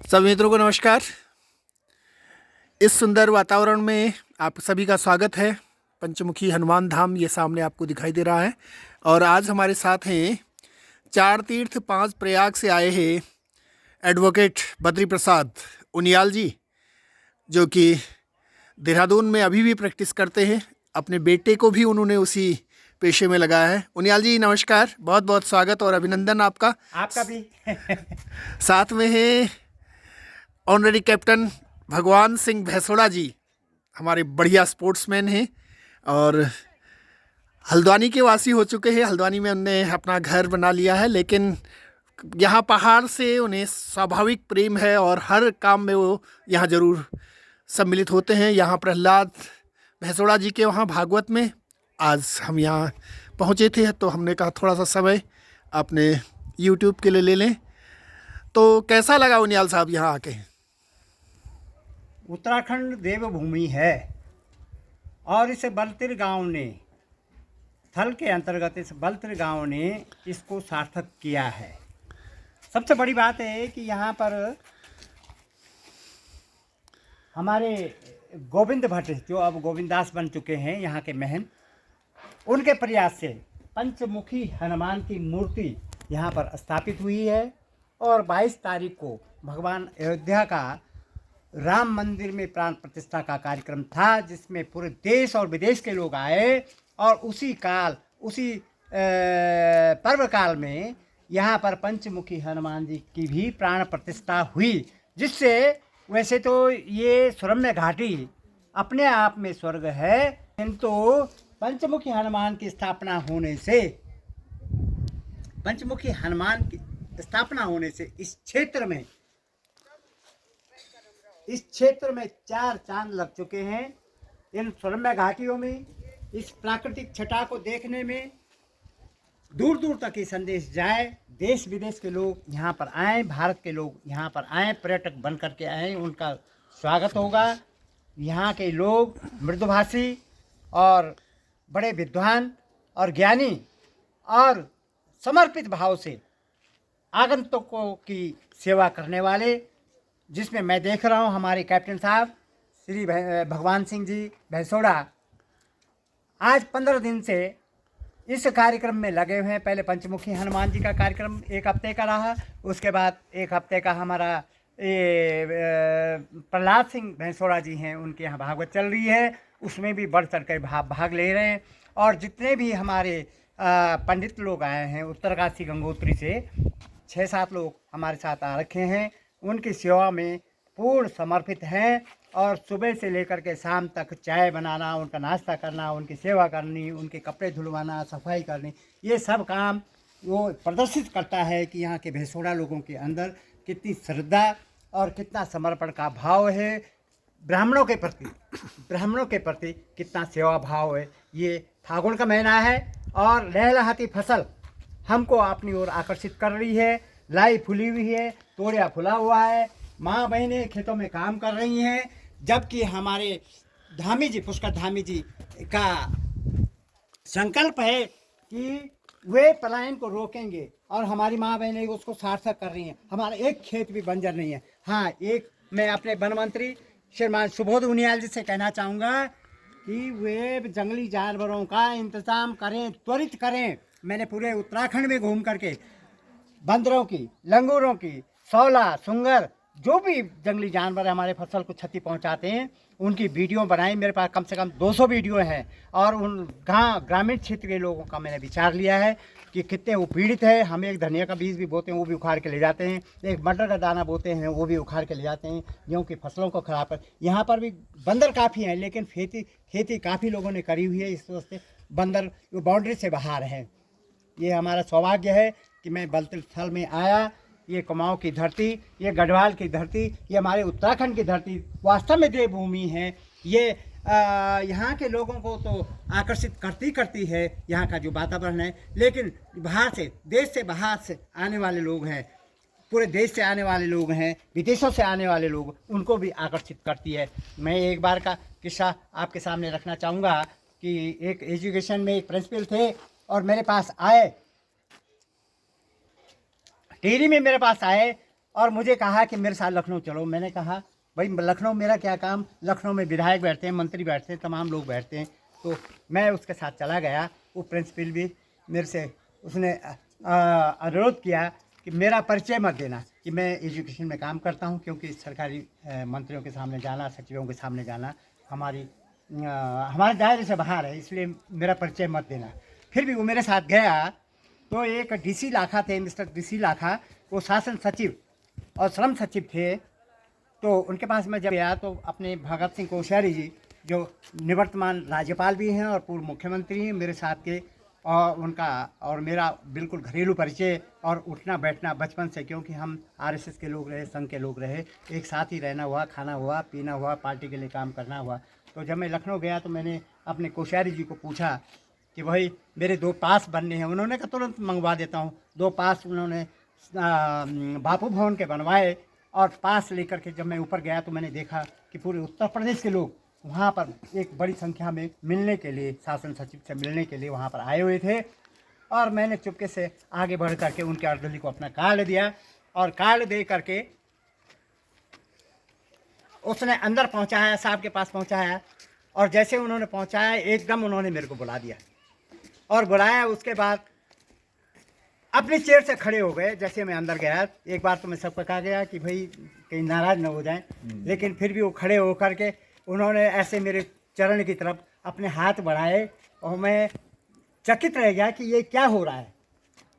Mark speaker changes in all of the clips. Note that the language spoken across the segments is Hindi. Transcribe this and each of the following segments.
Speaker 1: सभी मित्रों को नमस्कार। इस सुंदर वातावरण में आप सभी का स्वागत है। पंचमुखी हनुमान धाम ये सामने आपको दिखाई दे रहा है और आज हमारे साथ हैं 4 तीर्थ 5 प्रयाग से आए हैं एडवोकेट बद्री प्रसाद उनियाल जी, जो कि देहरादून में अभी भी प्रैक्टिस करते हैं। अपने बेटे को भी उन्होंने उसी पेशे में लगाया है। उनियाल जी नमस्कार, बहुत बहुत स्वागत और अभिनंदन आपका।
Speaker 2: आपका भी।
Speaker 1: साथ में है ऑनरेरी कैप्टन भगवान सिंह भैसोड़ा जी, हमारे बढ़िया स्पोर्ट्समैन हैं और हल्द्वानी के वासी हो चुके हैं। हल्द्वानी में उन्होंने अपना घर बना लिया है, लेकिन यहाँ पहाड़ से उन्हें स्वाभाविक प्रेम है और हर काम में वो यहाँ ज़रूर सम्मिलित होते हैं। यहाँ प्रहलाद भैसोड़ा जी के वहाँ भागवत में आज हम यहाँ पहुँचे थे, तो हमने कहा थोड़ा सा समय अपने यूट्यूब के लिए ले लें। तो कैसा लगा उनियाल साहब यहाँ आके?
Speaker 2: उत्तराखंड देवभूमि है और इस बलतिर गांव ने, थल के अंतर्गत इस बलतिर गांव ने इसको सार्थक किया है। सबसे बड़ी बात है कि यहाँ पर हमारे गोविंद भट्ट, जो अब गोविंदास बन चुके हैं यहाँ के महन, उनके प्रयास से पंचमुखी हनुमान की मूर्ति यहाँ पर स्थापित हुई है और 22 तारीख को भगवान अयोध्या का राम मंदिर में प्राण प्रतिष्ठा का कार्यक्रम था, जिसमें पूरे देश और विदेश के लोग आए और उसी पर्व काल में यहाँ पर पंचमुखी हनुमान जी की भी प्राण प्रतिष्ठा हुई, जिससे वैसे तो ये सुरम्य घाटी अपने आप में स्वर्ग है, किंतु पंचमुखी हनुमान की स्थापना होने से इस क्षेत्र में 4 चांद लग चुके हैं। इन सुरम्य घाटियों में इस प्राकृतिक छटा को देखने में दूर दूर तक ये संदेश जाए, देश विदेश के लोग यहाँ पर आएँ, भारत के लोग यहाँ पर आएँ, पर्यटक बन करके आएँ, उनका स्वागत होगा। यहाँ के लोग मृदुभाषी और बड़े विद्वान और ज्ञानी और समर्पित भाव से आगंतुकों की सेवा करने वाले, जिसमें मैं देख रहा हूँ हमारे कैप्टन साहब श्री भगवान सिंह जी भैसोड़ा आज 15 दिन से इस कार्यक्रम में लगे हुए हैं। पहले पंचमुखी हनुमान जी का कार्यक्रम 1 हफ्ते का रहा, उसके बाद 1 हफ्ते का हमारा प्रहलाद सिंह भैसोड़ा जी हैं, उनके यहाँ भागवत चल रही है, उसमें भी बढ़ चढ़ कर भाग ले रहे हैं। और जितने भी हमारे पंडित लोग आए हैं उत्तरकाशी गंगोत्री से 6-7 लोग हमारे साथ आ रखे हैं, उनकी सेवा में पूर्ण समर्पित हैं और सुबह से लेकर के शाम तक चाय बनाना, उनका नाश्ता करना, उनकी सेवा करनी, उनके कपड़े धुलवाना, सफाई करनी, ये सब काम वो प्रदर्शित करता है कि यहाँ के भैसोड़ा लोगों के अंदर कितनी श्रद्धा और कितना समर्पण का भाव है, ब्राह्मणों के प्रति कितना सेवा भाव है। ये फागुन का महीना है और लहलहाती फसल हमको अपनी ओर आकर्षित कर रही है। लाई फुली हुई है, तोड़िया फुला हुआ है, माँ बहनें खेतों में काम कर रही हैं, जबकि हमारे धामी जी, पुष्कर धामी जी का संकल्प है कि वे पलायन को रोकेंगे और हमारी माँ बहनें उसको सार्थक कर रही हैं। हमारा एक खेत भी बंजर नहीं है। हाँ, एक मैं अपने वन मंत्री श्रीमान सुबोध उनियाल जी से कहना चाहूँगा कि वे जंगली जानवरों का इंतजाम करें, त्वरित करें। मैंने पूरे उत्तराखंड में घूम करके बंदरों की, लंगूरों की, सौला, सुंगर, जो भी जंगली जानवर हमारे फसल को क्षति पहुंचाते हैं, उनकी वीडियो बनाई। मेरे पास कम से कम 200 वीडियो हैं और उन ग्रामीण क्षेत्र के लोगों का मैंने विचार लिया है कि कितने वो पीड़ित है। हम एक धनिया का बीज भी बोते हैं, वो भी उखाड़ के ले जाते हैं, एक मटर का दाना बोते हैं, वो भी उखाड़ के ले जाते हैं, गेहूँ की फसलों को खराब कर। यहाँ पर भी बंदर काफ़ी हैं, लेकिन खेती काफ़ी लोगों ने करी हुई है, इस वास्ते बंदर बाउंड्री से बाहर है। ये हमारा सौभाग्य है कि मैं बलतिर स्थल में आया। ये कुमाऊं की धरती, ये गढ़वाल की धरती, ये हमारे उत्तराखंड की धरती वास्तव में देवभूमि है। ये यहाँ के लोगों को तो आकर्षित करती है यहाँ का जो वातावरण है, लेकिन बाहर से, देश से बाहर से आने वाले लोग हैं, पूरे देश से आने वाले लोग हैं, विदेशों से आने वाले लोग, उनको भी आकर्षित करती है। मैं एक बार का किस्सा आपके सामने रखना चाहूँगा कि एक एजुकेशन में एक प्रिंसिपल थे और मेरे पास आए, टेरी में मेरे पास आए और मुझे कहा कि मेरे साथ लखनऊ चलो। मैंने कहा भाई लखनऊ मेरा क्या काम, लखनऊ में विधायक बैठते हैं, मंत्री बैठते हैं, तमाम लोग बैठते हैं। तो मैं उसके साथ चला गया। वो प्रिंसिपल भी मेरे से उसने अनुरोध किया कि मेरा परिचय मत देना कि मैं एजुकेशन में काम करता हूं, क्योंकि सरकारी मंत्रियों के सामने जाना, सचिवों के सामने जाना हमारे दायरे से बाहर है, इसलिए मेरा परिचय मत देना। फिर भी वो मेरे साथ गया। तो एक डीसी लाखा थे, मिस्टर डीसी लाखा, वो शासन सचिव और श्रम सचिव थे। तो उनके पास मैं जब गया तो अपने भगत सिंह कोश्यारी जी, जो निवर्तमान राज्यपाल भी हैं और पूर्व मुख्यमंत्री हैं, मेरे साथ के, और उनका और मेरा बिल्कुल घरेलू परिचय और उठना बैठना बचपन से, क्योंकि हम आरएसएस के लोग रहे, संघ के लोग रहे, एक साथ ही रहना हुआ, खाना हुआ, पीना हुआ, पार्टी के लिए काम करना हुआ। तो जब मैं लखनऊ गया तो मैंने अपने कोश्यारी जी को पूछा कि भाई मेरे 2 पास बनने हैं। उन्होंने कहा तुरंत मंगवा देता हूँ। 2 पास उन्होंने बापू भवन के बनवाए, और पास लेकर के जब मैं ऊपर गया तो मैंने देखा कि पूरे उत्तर प्रदेश के लोग वहाँ पर एक बड़ी संख्या में मिलने के लिए, शासन सचिव से मिलने के लिए वहाँ पर आए हुए थे। और मैंने चुपके से आगे बढ़ करके उनके अर्दली को अपना कार्ड दिया, और कार्ड दे करके उसने अंदर पहुँचाया, साहब के पास पहुँचाया। और जैसे उन्होंने पहुँचाया एकदम उन्होंने मेरे को बुला दिया, और बुलाया। उसके बाद अपनी चेयर से खड़े हो गए। जैसे मैं अंदर गया, एक बार तो मैं सबको कहा गया कि भाई कहीं नाराज़ न हो जाएं, लेकिन फिर भी वो खड़े हो करके उन्होंने ऐसे मेरे चरण की तरफ अपने हाथ बढ़ाए, और मैं चकित रह गया कि ये क्या हो रहा है।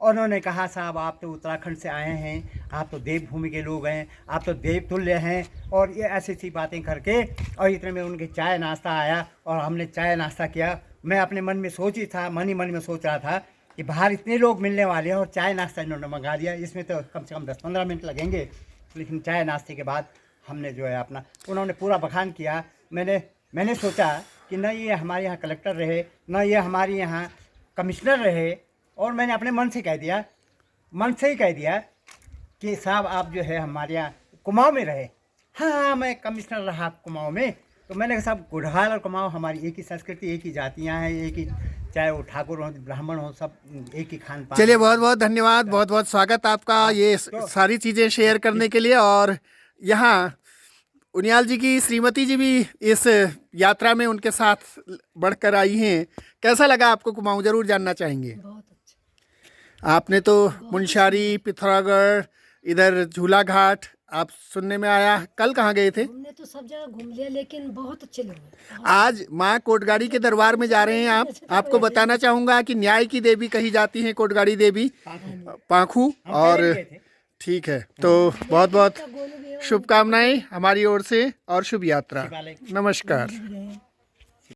Speaker 2: और उन्होंने कहा साहब आप तो उत्तराखंड से आए हैं, आप तो देवभूमि के लोग हैं, आप तो देवतुल्य हैं, और ये ऐसी ऐसी बातें करके। और इतने में उनके चाय नाश्ता आया और हमने चाय नाश्ता किया। मैं अपने मन में सोच ही था, मन ही मन में सोच रहा था कि बाहर इतने लोग मिलने वाले हैं और चाय नाश्ता इन्होंने मंगा दिया, इसमें तो कम से कम 10-15 मिनट लगेंगे। लेकिन चाय नाश्ते के बाद हमने जो है अपना, उन्होंने पूरा बखान किया। मैंने सोचा कि न ये हमारे यहाँ कलेक्टर रहे, न ये हमारे यहाँ कमिश्नर रहे, और मैंने अपने मन से ही कह दिया कि साहब आप जो है हमारे यहाँ कुमाऊँ में रहे। हाँ मैं कमिश्नर रहा कुमाऊँ में। तो मैंने कहा साहब गुढ़हाल और कुमाऊँ हमारी एक ही संस्कृति, एक ही जातियाँ हैं, एक ही, चाहे वो ठाकुर हो ब्राह्मण हो, सब एक ही खान पान।
Speaker 1: चलिए बहुत बहुत धन्यवाद, बहुत बहुत स्वागत आपका ये सारी चीज़ें शेयर करने के लिए। और यहाँ उनियाल जी की श्रीमती जी भी इस यात्रा में उनके साथ बढ़कर आई हैं। कैसा लगा आपको कुमाऊँ, जरूर जानना चाहेंगे।
Speaker 3: बहुत अच्छा।
Speaker 1: आपने तो मुनस्यारी, पिथौरागढ़, इधर झूला घाट आप सुनने में आया। कल कहाँ गए थे?
Speaker 3: हमने तो सब जगह घूम लिया, लेकिन बहुत अच्छे लोग हैं।
Speaker 1: आज माँ कोटगाड़ी के दरबार में जा रहे हैं आप। आपको बताना चाहूँगा कि न्याय की देवी कही जाती है कोटगाड़ी देवी, पाखू। और ठीक है, तो बहुत बहुत शुभकामनाएं हमारी ओर से और शुभ यात्रा। नमस्कार।